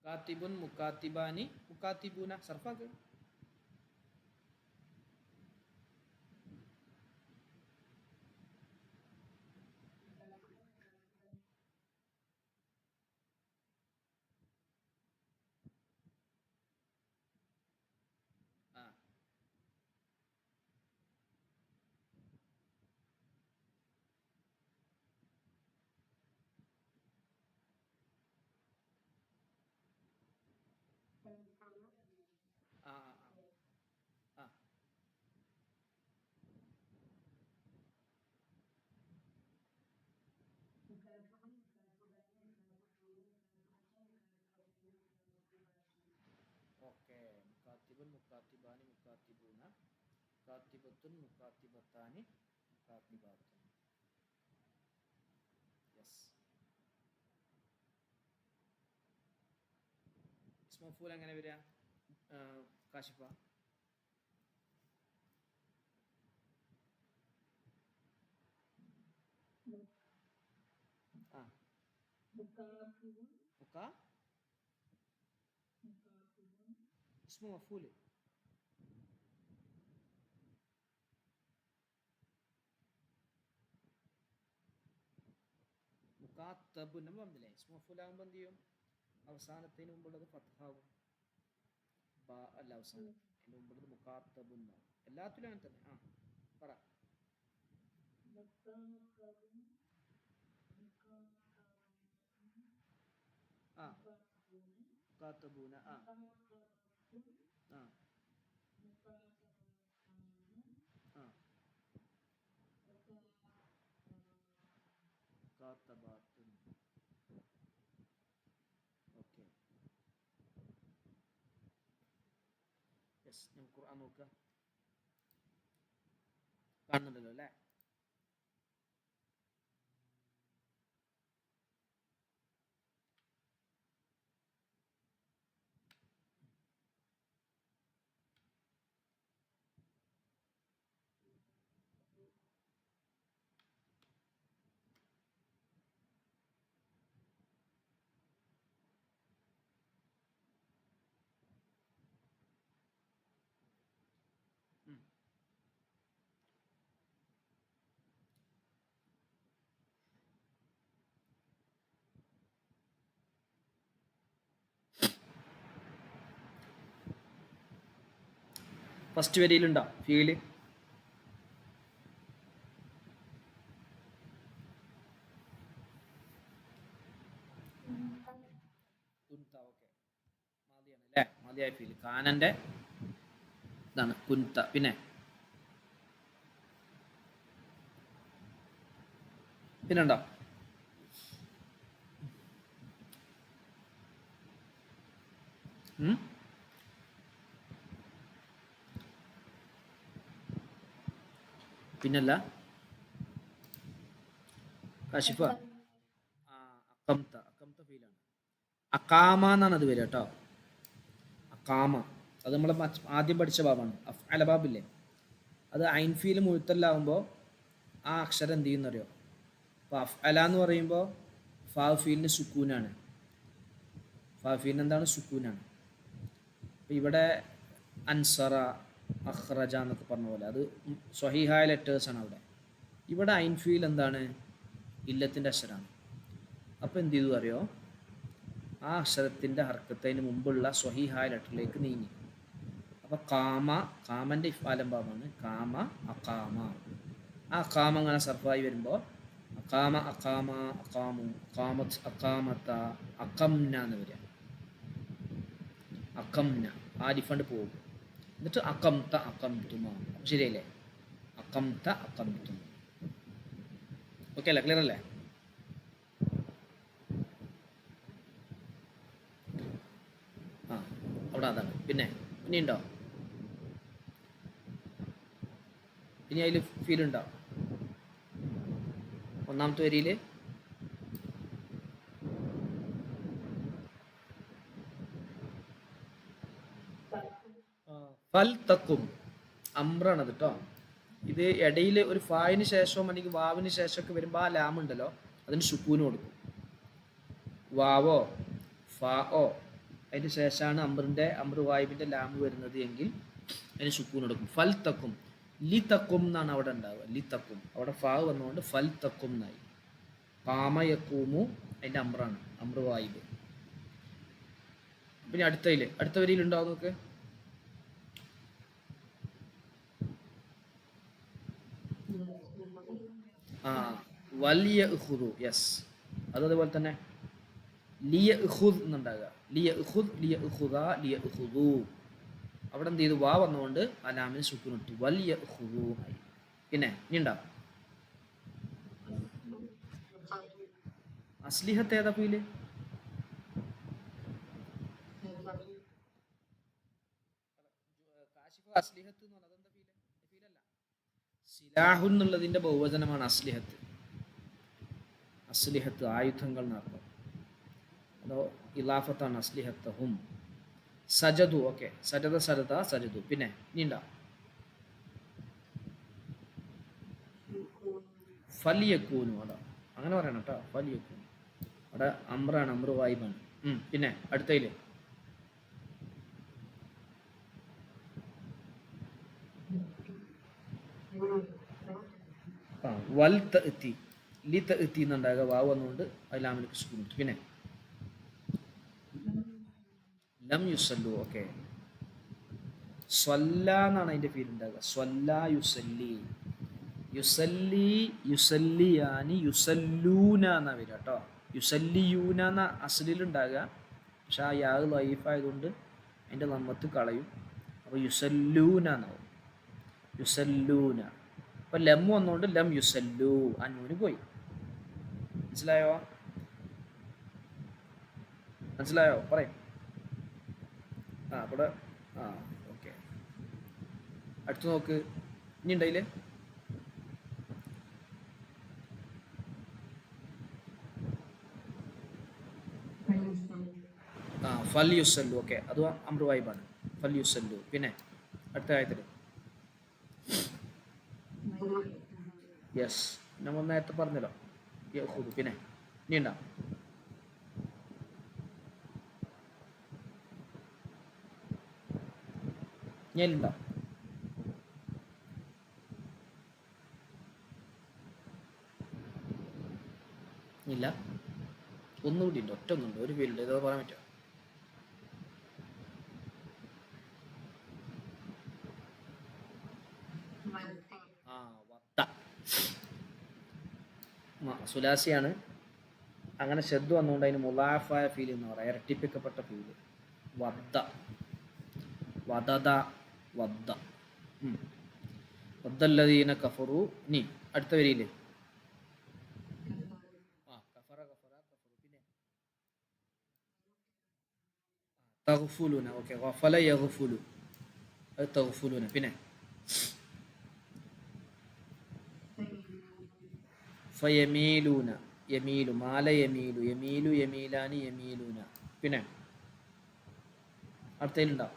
[SPEAKER 1] മുകാത്തിബുൻ മുകാത്തിബുൻ മുകാത്തിബാനി മുകാത്തിബൂന. സർഫാക്ക് ആ ആ ആ ആ ഓക്കെ. മുക്കാത്തിബുൻ മുക്കാത്തിബാനി മുക്കാത്തിബൂന മുക്കാത്തിബത്തുൻ മുക്കാത്തിബത്താനി മുക്കാത്തിബാത്തുൻ. യെസ്. ഇസ്മഫൂൽ എങ്ങനെ വരിക കാശിഫ? മുക്കാ اسمه مفعول മുക്കാത്തബ് നമ്മൾ പറഞ്ഞില്ലേ ഇസ്മു മഫ്ഊൽ ആകുമ്പോൾ എന്ത് ചെയ്യും അവസാനത്തിന് മുമ്പുള്ളത് ഫത്ഹാവും ബാ അല്ല അവസാനം അതിന് മുമ്പുള്ളത് മുക്കാത്തബ് എന്നാവും എല്ലാത്തിലും അങ്ങനെ തന്നെ പറ മുക്കാത്തബൂന മുക്കാത്തബാത്തുൻ ഓക്കെ യെസ് നമുക്ക് ഖുർആൻ നോക്കുക കാണുന്നുണ്ടല്ലോ അല്ലേ ഫസ്റ്റ് വരിയിലുണ്ടോ ഫീല് കുൻത ഓക്കെ മാദിയാണ് അല്ലേ മാദിയായ ഫീല് കാനന്റെ ഇതാണ് കുൻത പിന്നെണ്ടോ പിന്നല്ല കാശിഫ അക്കംത ഫീലാണ് അക്കാമ എന്നാണ് അത് വരിക കേട്ടോ അക്കാമ അത് നമ്മൾ ആദ്യം പഠിച്ച ബാബാണ് അഫ്അല ബാബില്ലേ അത് ഐൻ ഫീൽ മുഴുത്തല്ലാവുമ്പോൾ ആ അക്ഷരം എന്ത് ചെയ്യുന്നറിയോ അപ്പോൾ അഫ്അല എന്ന് പറയുമ്പോൾ ഫാ ഫീലിന് സുക്കൂനാണ് ഫാ ഫീലിന് എന്താണ് സുക്കൂനാണ് അപ്പോൾ ഇവിടെ അൻസറ അഖ്റജ എന്നൊക്കെ പറഞ്ഞ പോലെ അത് സ്വഹീഹായ ലെറ്റേഴ്സാണ് അവിടെ ഇവിടെ ഐൻ ഫീൽ എന്താണ് ഇല്ലത്തിൻ്റെ അക്ഷരമാണ് അപ്പോൾ എന്ത് ചെയ്തു അറിയോ ആ അക്ഷരത്തിൻ്റെ ഹർക്കത്തതിന് മുമ്പുള്ള സ്വഹീഹായ ലെറ്ററിലേക്ക് നീങ്ങി അപ്പോൾ കാമൻ്റെ ഇഫാലംബാമാണ് കാമ അക്കാമ ആ അക്കാമ അങ്ങനെ സർഫായി വരുമ്പോൾ അക്കാമ അക്കാമ അക്കാമു അക്കാമത്ത് അക്കാമത്ത അക്കംന എന്ന് വരിക അക്കംന ആ ഡിഫണ്ട് പോകും എന്നിട്ട് അക്കംത അക്കംതുമ ശരിയല്ലേ അക്കംത അക്കംതുമ ഓക്കെ അല്ലേ ക്ലിയർ അല്ലേ അവിടെ അതാണ് ഇനിയുണ്ടോ ഇനി അതിൽ ഫീൽ ഉണ്ടോ ഒന്നാമത്തെ വരിയിൽ ഫൽ തക്കും അമ്രാണത് കേട്ടോ ഇത് ഇടയിൽ ഒരു ഫായിന് ശേഷവും അല്ലെങ്കിൽ വാവിന് ശേഷമൊക്കെ വരുമ്പോൾ ആ ലാം ഉണ്ടല്ലോ അതിന് സുക്കൂന് കൊടുക്കും വാവോ ഫാഓ അതിന് ശേഷമാണ് അമ്ര വായിബിൻ്റെ ലാം വരുന്നത് എങ്കിൽ അതിന് സുക്കൂന് കൊടുക്കും ഫൽ തക്കും ലി തക്കും എന്നാണ് അവിടെ ഉണ്ടാവുക ലി തക്കും അവിടെ ഫാ വന്നുകൊണ്ട് ഫൽ തക്കും എന്നായി കാമയക്കൂമു അതിൻ്റെ അമ്രാണ് അമ്ര വായിബ് പിന്നെ അടുത്ത വരിയിൽ ഉണ്ടാവും നോക്ക് വലിയ യെസ് അതേപോലെ തന്നെ ലിയ എന്നുണ്ടാകുക അവിടെ എന്ത് ചെയ്തു വാ വന്നുകൊണ്ട് അലാമിന് സുക്കൂനിട്ടു വലിയ ആയി പിന്നെ ഇനി ഉണ്ടാവും അസ്ലിഹത്ത് ഏതാ ഫീല് അസ്ലിഹത്ത് എന്ന് പറഞ്ഞാൽ അതെന്താ ഫീലല്ല സിലാഹു എന്നുള്ളതിന്റെ ബഹുവചനമാണ് അസ്ലിഹത്ത് ആയുധങ്ങൾ എന്നർത്ഥം അതോ ഇലാഫത്താണ് അസ്ലിഹത്തഹും സജദു ഓക്കെ സജദു പിന്നെ ഇനി ഉണ്ടാവും ഫലിയക്കൂനു അതാ അങ്ങനെ പറയണം കേട്ടോ ഫലിയക്കൂനു അവിടെ അമ്രാണ്, അമ്ര വായ്പാണ്. പിന്നെ അടുത്തതിൽ വൽ തഅ്തി, ലി തഅ്തി എന്നുണ്ടാകുക, വാവ് വന്നുകൊണ്ട് അതിലാമലേക്ക് സുക്കൂൻ. പിന്നെ ലം യുസല്ലു. ഓക്കെ, സ്വല്ല എന്നാണ് അതിൻ്റെ പേര് ഉണ്ടാകുക. സ്വല്ല യുസല്ലി, യുസല്ലി, യുസല്ലിയാനി, യുസല്ലൂന എന്നാ വരിക കേട്ടോ. യുസല്ലിയൂന എന്ന അസ്ലിലുണ്ടാകുക. പക്ഷെ ആ യാ ലൈഫായതുകൊണ്ട് അതിൻ്റെ നമ്മത്ത് കളയും. അപ്പോൾ യുസല്ലൂന എന്നാവും, യുസല്ലൂന. അപ്പോൾ ലം വന്നുകൊണ്ട് ലം യുസല്ലു, അന്നൂന് പോയി. മനസ്സിലായോ? മനസ്സിലായോ? പറയും. അവിടെ ഓക്കെ. അടുത്ത് നോക്ക്, ഇനി ഉണ്ടായില്ലേ? ഫൽ യുസല്ലു. ഓക്കെ, അത് അമ്രു വൈബാണ്. ഫൽ യുസല്ലു. പിന്നെ അടുത്ത കാര്യത്തിൽ യെസ്, നമ്മൾ നേരത്തെ പറഞ്ഞല്ലോ യഹൂദ്. പിന്നെ ഇനി ഉണ്ടാ ഞാനുണ്ടോ? ഇല്ല, ഒന്നുകൂടി ഉണ്ട്, ഒറ്റ ഒന്നുണ്ട്, ഒരു പേരുണ്ട്. ഇതോ പറയാൻ പറ്റുമോ? വത്ത. സുലാസിയാണ്. അങ്ങനെ ശബ്ദം വന്നുകൊണ്ട് അതിന് മുലാഫായ ഫീൽ എന്ന് പറയാം, ഇരട്ടിപ്പിക്കപ്പെട്ട ഫീല്. വദ്ദ, വദദ, വദ്ദ. വദ്ദല്ലദീന കഫറു. ഇനി അടുത്ത വരിയില്ലേ? കഫറ, കഫറ, കഫറു. പിന്നെ തഗ്ഫുലുന. ഓക്കെ, ഗഫല യഗ്ഫുലു, അത് തഗ്ഫുലുന. പിന്നെ ഫയമീലൂന, യമീലു, മാല യമീലു, യമീലു, യമീലാനി, യമീലൂന. പിന്നെ അടുത്തതിലുണ്ടോ?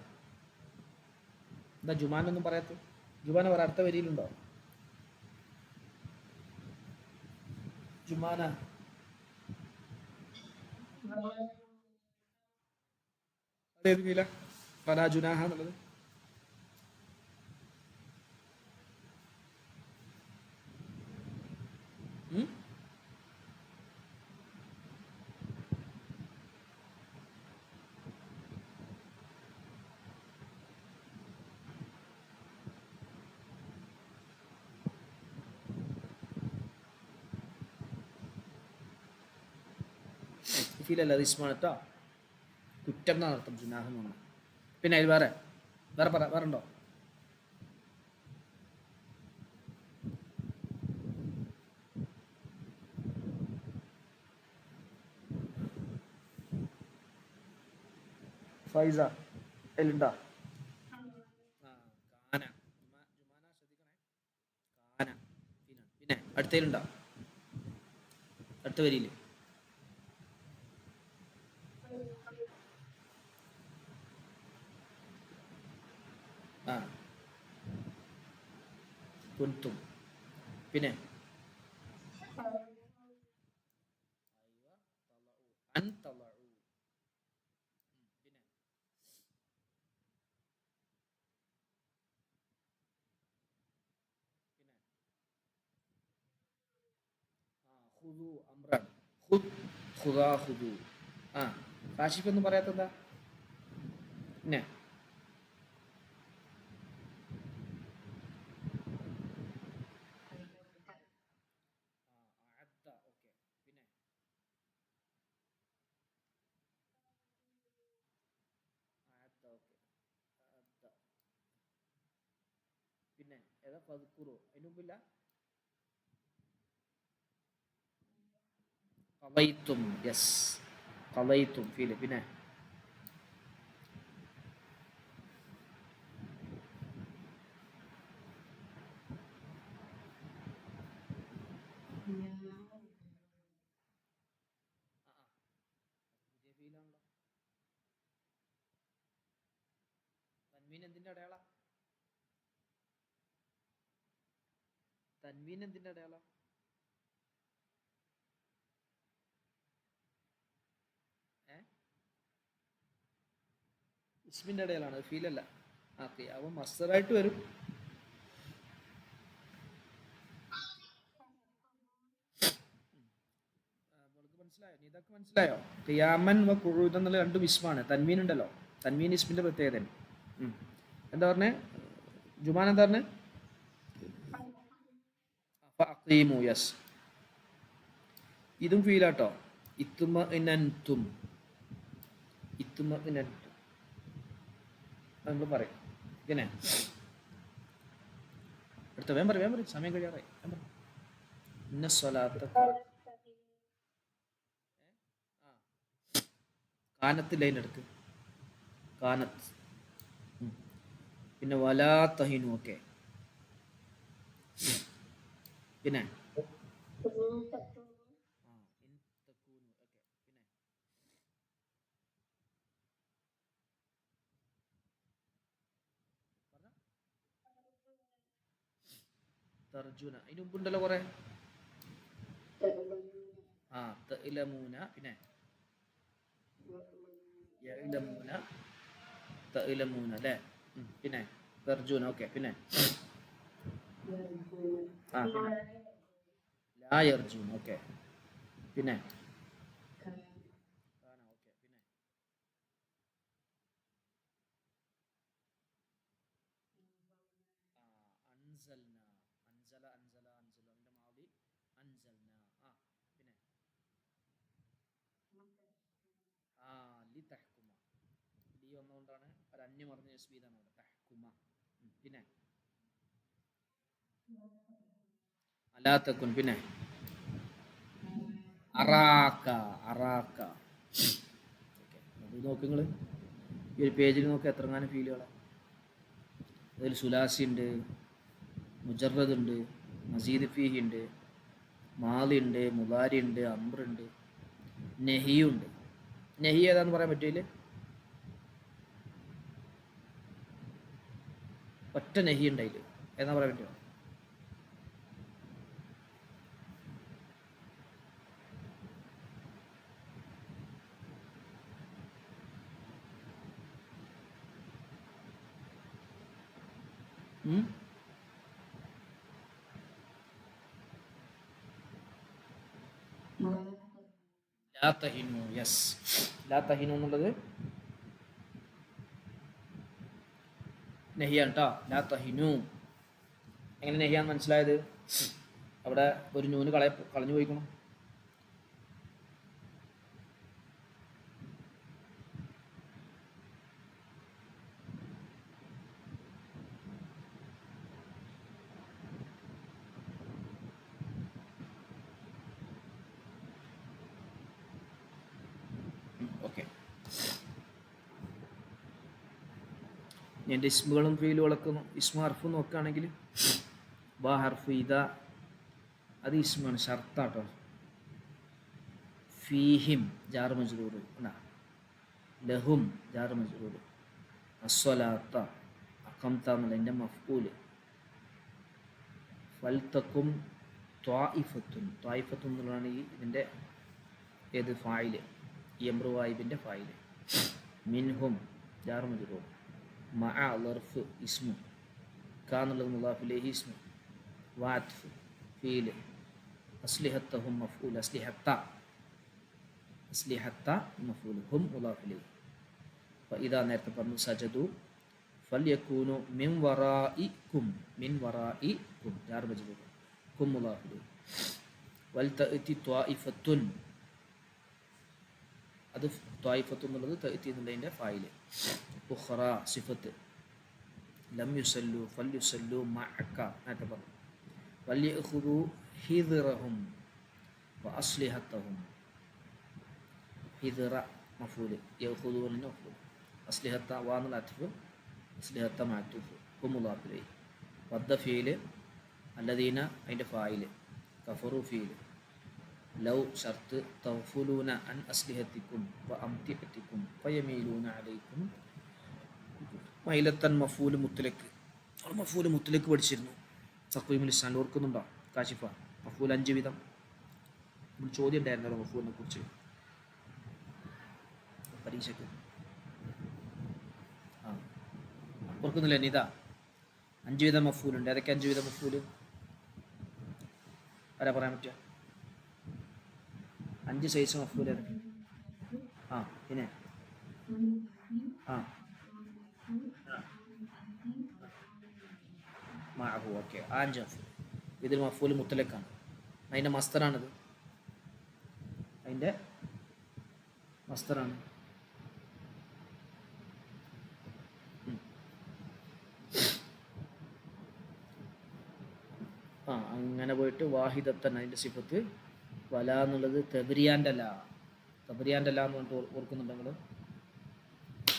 [SPEAKER 1] എന്താ ജുമാനൊന്നും പറയാത്ത? ജുമാന പറ, അടുത്ത വരിയിലുണ്ടോ ജുമാന? അതേത് ഫീല? ഫലാ ജുനാഹ എന്നുള്ളത് ഫീലല്ല, അത് ഇസ്മാണ് കേട്ടോ. കുറ്റം എന്നാണ് അർത്ഥം ജുനാഹ് എന്ന് പറഞ്ഞാൽ. പിന്നെ അതിൽ വേറെ വേറെ പറ, വേറെ ഉണ്ടോ? ഫൈസ അതിലുണ്ടോ? കാന, ജുമാന ശ്രദ്ധിക്കണേ, കാന ഫീലാണ്. പിന്നെ അടുത്തതിലുണ്ടോ? അടുത്ത വരിയില്ലേ? കുൻതും. പിന്നെ അൻ തളഉ. പിന്നെ പിന്നെ ഖുദു അമ്രാൻ, ഖുദ്, ഖുദാ, ഖുദു. കാശിഫ് ഒന്നും പറയാത്തെന്താ? പിന്നെ അഅദ്ദ. ഓക്കെ, പിന്നെ അഅദ്ദ. ഓക്കെ, അഅദ്ദ. പിന്നെ ഏതാ? ഫദ്കുറു. അതിന് മുമ്പില്ല ഖളൈത്തും. Yes, ഖളൈത്തും feel. പിന്നെ പുതിയ ഫീലാണല്ലോ. തൻവീൻ എന്തിന്റെ അടയാള? തൻവീൻ എന്തിന്റെ അടയാള? ഇസ്മിൻ്റെ ഇടയിലാണ്, ഫീലല്ല. ആ ഖിയാമ് മസ്ദറായിട്ട് വരും. മനസ്സിലായോ? ഇതൊക്കെ മനസ്സിലായോ? ഖിയാമൻ വ ഖുഊദൻ എന്നുള്ള രണ്ടും ഇസ്മാണ്. തൻവീൻ ഉണ്ടല്ലോ, തൻവീൻ ഇസ്മിന്റെ പ്രത്യേകത. എന്താ പറഞ്ഞേ? ജുമാൻ എന്താ പറഞ്ഞേ? ഫഅഖീമു, യെസ്. ഇതും ഫീലാട്ടോ. ഇത്മഇനൻതും, ഇത്മഇനൻതും നമ്മൾ പറയും ഇങ്ങനെ. അടുത്ത വേഗം പറയും, സമയം കഴിയാറായി. ഇന്ന സ്വലാത്ത കാനത്ത് ലൈൻ എടുക്ക്, കാനത്ത്. പിന്നെ വലാ തഹിനു, ഓക്കെ. പിന്നെ തർജുന, അതിന് മുമ്പുണ്ടല്ലോ കുറെ. ആ തഇലമൂന, പിന്നെ യഇലമൂന, തഇലമൂന അല്ലേ. പിന്നെ തർജുന, ഓക്കെ. പിന്നെ ആ പിന്നെ ലാ യർജൂന, ഓക്കെ. പിന്നെ ഓക്കെ. പിന്നെ അൻസൽന, അൻസല അൻസല അൻസല, അതിന്റെ മാദി അൻസൽന. ആ പിന്നെ ലി തഹ്കുമ, ലി വന്നുകൊണ്ടാണ് ഒരു അന്യം പറഞ്ഞ സ്പീഡാണ് അവിടെ, തഹ്കുമ. പിന്നെ അലാ തക്കുൻ, പിന്നെ അറാക്ക, അറാക്ക. അത് നോക്ക് നിങ്ങൾ ഈ ഒരു പേജിൽ നോക്കുക, എത്രങ്ങാനും ഫീലുകളാണ്. അതിൽ സുലാസി ഉണ്ട്, മുജറദ് ഉണ്ട്, മസീദ് ഫീഹി ഉണ്ട്, മാലി ഉണ്ട്, മുലാരി ഉണ്ട്, അംറുണ്ട്, നെഹിയുണ്ട്. നെഹി ഏതാന്ന് പറയാൻ പറ്റില്ല. ഒറ്റ നെഹി ഉണ്ടായില്ല, ഏതാ പറയാൻ പറ്റുമോ? ലാ തഹിനു, യെസ്. ലാ തഹിനു എന്നുള്ളത് നെഹിയാണ് കേട്ടോ. ലാ തഹിനു എങ്ങനെ നെഹിയാന്ന് മനസ്സിലായത്? അവിടെ ഒരു നൂന് കളഞ്ഞു പോയിക്കണം. ഓക്കെ. എൻ്റെ ഇസ്മുകളും ഫീലുകളൊക്കെ ഇസ്മു ഹർഫ് നോക്കുകയാണെങ്കിൽ ബാ ഹർഫ് ഇത, അത് ഇസ്മാണ്, ഷർത്താട്ടോ. ഫീഹിം ജാർ മജ്റൂർ, ലഹും ജാർ മജ്റൂർ. അസ്വലാത്ത അഖംത എന്നുള്ള എൻ്റെ മഫ്ഊൽ. ഫൽതക്കും ത്വായിഫത്തുൻ, ത്വായിഫത്തുൻ എന്നുള്ളതാണ് ഇതിൻ്റെ ഏത് ഫായില്, ഈ എംറു വായിബിൻ്റെ ഫായില്. മിൻഹും ജാർ മജ്റൂർ. മഅ ലർഫ് ഇസ്മു, കാ എന്നുള്ളത് മുളാഫ് ഇലൈഹി ഇസ്മു. വാത്ഫ് ഫീല്. അസ്ലിഹത്തഹും മഫ്ഊൽ, അസ്ലിഹത്ത, അസ്ലിഹത്ത മഫ്ഊൽ, ഹും മുളാഫ് ഇലൈഹി. ഇതാ നേരത്തെ പറഞ്ഞു സജദു. ഫൽയകൂനു മിൻ വറാഇകും, മിൻ വറാഇകും ജാർ മജ്റൂർ, കും മുളാഫ് ഇലൈഹി. വൽ തഅതി ത്വായിഫത്തുൻ, അത് ത്വായിഫത്തുൻ എന്നുള്ളത് തഅതി എന്നുള്ളതിൻ്റെ ഫായില്. ഉഖറ സിഫത്ത്. ലം യുസല്ലു ഫൽയുസല്ലു മഅക, നേരത്തെ പറഞ്ഞു. വൽയഖുദു ഹിദ്റഹും വഅസ്ലിഹത്തഹും. ഹിദ്റ മഫ്ഊൽ, യഖുദൂന മഫ്ഊൽ. അസ്ലിഹത്ത വാ എന്നുള്ള അത്ഫ്, അസ്ലിഹത്ത മഅ്തൂഫ്, ഹും മുളാഫ് ഇലൈഹി. വദ്ദ ഫീല്, അല്ലദീന അതിൻ്റെ ഫായില്. കഫറു ഫീല്. ലൗ ഷർത്ത്. തഗ്ഫുലൂന അൻ അസ്ലിഹത്തിക്കും വ അംതിഅത്തിക്കും ഫയമീലൂന അലൈക്കും. മൈലത്തൻ മഫൂല് മുത്തലക്ക്, നമ്മൾ മഫൂല് മുത്തലക്ക് പഠിച്ചിരുന്നു തഖ്വീമുൽ ലിസാൻ, ഓർക്കുന്നുണ്ടോ? കാശിഫ മഫൂൽ 5 വിധം. ചോദ്യം ഉണ്ടായിരുന്നല്ലോ മഫൂലിനെ കുറിച്ച് പരീക്ഷയ്ക്ക്. ഓർക്കുന്നില്ല നിത? 5 വീതം മഫൂലുണ്ട്. ഏതൊക്കെ 5 വീതം മഫൂല്? ആരാ പറയാൻ പറ്റുക? 5 സൈസ് മഫൂല് ഏതൊക്കെ? ആ പിന്നെ ആ മാഹു. ഓക്കെ, 5 മഫൂൽ. ഇതിൽ മഫൂല് മുത്തലക്കാണ്. അതിൻ്റെ മസ്തറാണിത്. അതിൻ്റെ മസ്തറാണ്. ആ അങ്ങനെ പോയിട്ട് വാഹിദത്തൻ അതിൻ്റെ സിഫത്ത്. വല എന്നുള്ളത് തെബരിയാൻ്റെ ല. തെബരിയാൻ്റെ ല എന്ന് പറഞ്ഞിട്ട് ഓർക്കുന്നുണ്ടെങ്കിൽ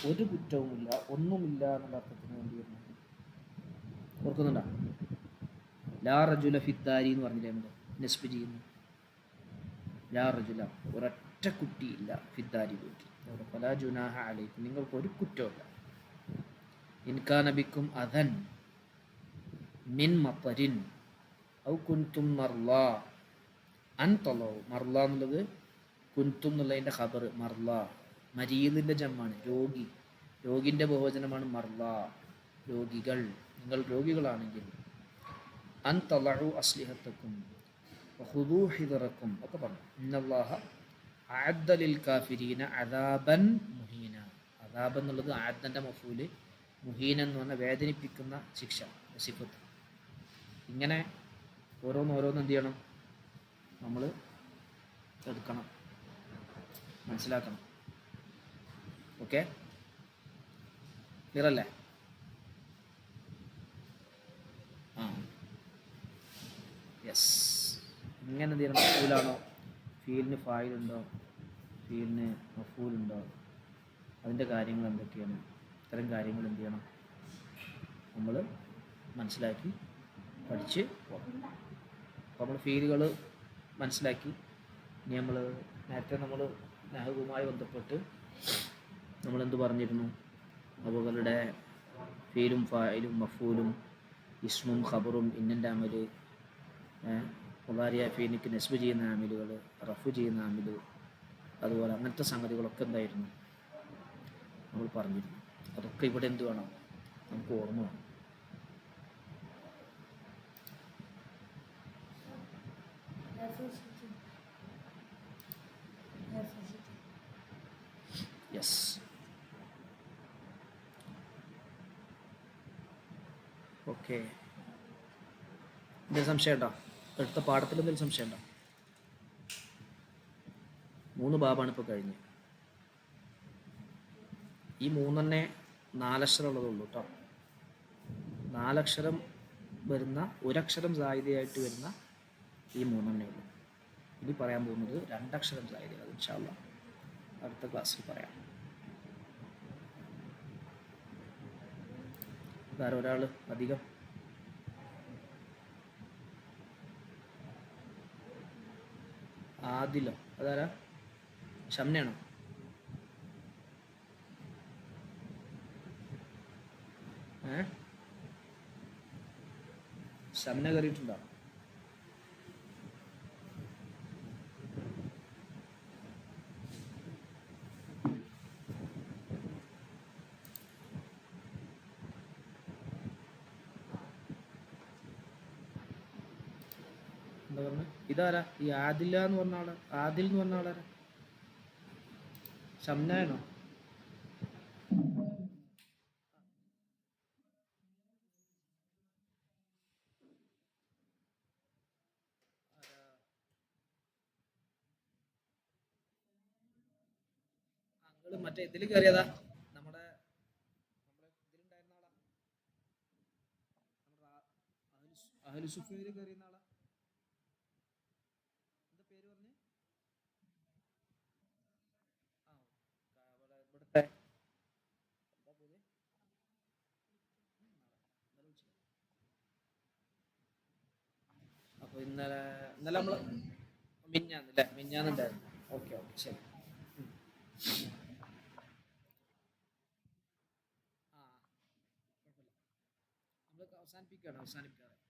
[SPEAKER 1] ഒരു കുറ്റവുമില്ല, ഒന്നുമില്ല എന്നുള്ള അർത്ഥത്തിന് വേണ്ടി വരുന്നത് ഓർക്കുന്നുണ്ടോ? ലാ റജുല ഫിദ്ദാരി എന്ന് പറഞ്ഞില്ലേ നമ്മൾ നെസ്ബ് ചെയ്യുന്നു. ലാ റജുല, ഒരൊറ്റ കുട്ടിയില്ല, ഫിദ്ദാരി വീട്ടിൽ. അവിടെ ഫലാ ജുനാഹ അലൈക്കും, നിങ്ങൾക്ക് ഒരു കുറ്റമില്ല. ഇൻകാന ബിക്കും അദൻ മിൻ മത്തരിൻ ഔ കുൻതും മർലാ അൻ തളൗ. മർല എന്നുള്ളത് കുൻതും എന്നുള്ളതിൻ്റെ ഖബർ. മർല മരീദിൻ്റെ ജമ്മാണ്, രോഗി. രോഗിൻ്റെ ബഹുവചനമാണ് മർല, രോഗികൾ. നിങ്ങൾ രോഗികളാണെങ്കിൽ അൻ തളഉ അസ്ലിഹത്തക്കും വഖുദൂ ഹിദറക്കും ഒക്കെ പറഞ്ഞു. ഇന്നല്ലാഹ അഅദ്ദ ലിൽ കാഫിരീന അദാബൻ മുഹീന. അദാബ് എന്നുള്ളത് അഅദ്ദൻ്റെ മഫൂല്, മുഹീന എന്ന് പറഞ്ഞാൽ വേദനിപ്പിക്കുന്ന ശിക്ഷ, സിഫത്ത്. ഇങ്ങനെ ഓരോന്നോരോന്ന് എന്ത് ചെയ്യണം? നമ്മൾ എടുക്കണം, മനസ്സിലാക്കണം. ഓക്കെ, ക്ലിയർ അല്ലേ? ആ യെസ്. ഇങ്ങനെ എന്ത് ചെയ്യണം? മഫൂലാണോ, ഫീലിന് ഫായിലുണ്ടോ, ഫീലിന് മഫൂലുണ്ടോ, അതിൻ്റെ കാര്യങ്ങൾ എന്തൊക്കെയാണ്? ഇത്തരം കാര്യങ്ങൾ എന്ത് ചെയ്യണം? നമ്മൾ മനസ്സിലാക്കി പഠിച്ച് പോകണം. അപ്പോൾ നമ്മൾ ഫീലുകൾ മനസ്സിലാക്കി. ഇനി നമ്മൾ നേരത്തെ നമ്മൾ നഹവുമായി ബന്ധപ്പെട്ട് നമ്മളെന്ത് പറഞ്ഞിരുന്നു? അവകളുടെ ഫീലും ഫായിലും മഫൂലും ഇസ്മും ഖബറും ഇന്നൻ്റെ അമല്, മുളാരിയ ഫീനിക്ക് നെസ്ബ് ചെയ്യുന്ന ആമിലുകൾ, റഫു ചെയ്യുന്ന ആമില്, അതുപോലെ അങ്ങനത്തെ സംഗതികളൊക്കെ എന്തായിരുന്നു നമ്മൾ പറഞ്ഞിരുന്നു. അതൊക്കെ ഇവിടെ എന്ത് വേണം? നമുക്ക് ഓർമ്മ വേണം. യെസ്. ഓക്കെ, എന്തെങ്കിലും സംശയം ഉണ്ടോ? അടുത്ത പാഠത്തിൽ എന്തെങ്കിലും സംശയം ഉണ്ടോ? 3 ബാബാണ് ഇപ്പോൾ കഴിഞ്ഞ്. ഈ 3 4 അക്ഷരം ഉള്ളതുള്ളൂ കേട്ടോ. 4 അക്ഷരം വരുന്ന, ഒരക്ഷരം സായിദയായിട്ട് വരുന്ന ഈ 3 ഉള്ളൂ. ഇനി പറയാൻ പോകുന്നത് 2 അക്ഷരം സായിദ. അത് ഇൻഷാ അല്ലാഹ് അടുത്ത ക്ലാസ്സിൽ പറയാം. വേറെ ഒരാൾ അധികം? ആദിലോ? അതാരാ? ഷംനയാണോ? ഷംന കയറിയിട്ടുണ്ടോ? എന്താ പറഞ്ഞ? ഇതാരാ ഈ ആദില എന്ന് പറഞ്ഞ ആള്? ആദിൽ എന്ന് പറഞ്ഞ ആളാരാ? ഷംനാണോ? മറ്റേ ഇതിൽ കയറിയതാ? നമ്മുടെ ഇതിലുണ്ടായിരുന്ന ആളാ? അഹ്ലു സുഫയിൽ കയറിയുന്ന ആളാ? എന്താ പേര് പറഞ്ഞ്? ഇവിടുത്തെ അപ്പോൾ ഇന്നലെ ഇന്നലെ നമ്മൾ മിഞ്ഞാന്നല്ലേ? മിഞ്ഞാന്നുണ്ടായിരുന്നു. ഓക്കെ ഓക്കെ, ശരി. ആ കുഴപ്പമില്ല, നമ്മൾ അവസാനിപ്പിക്കുകയാണ്.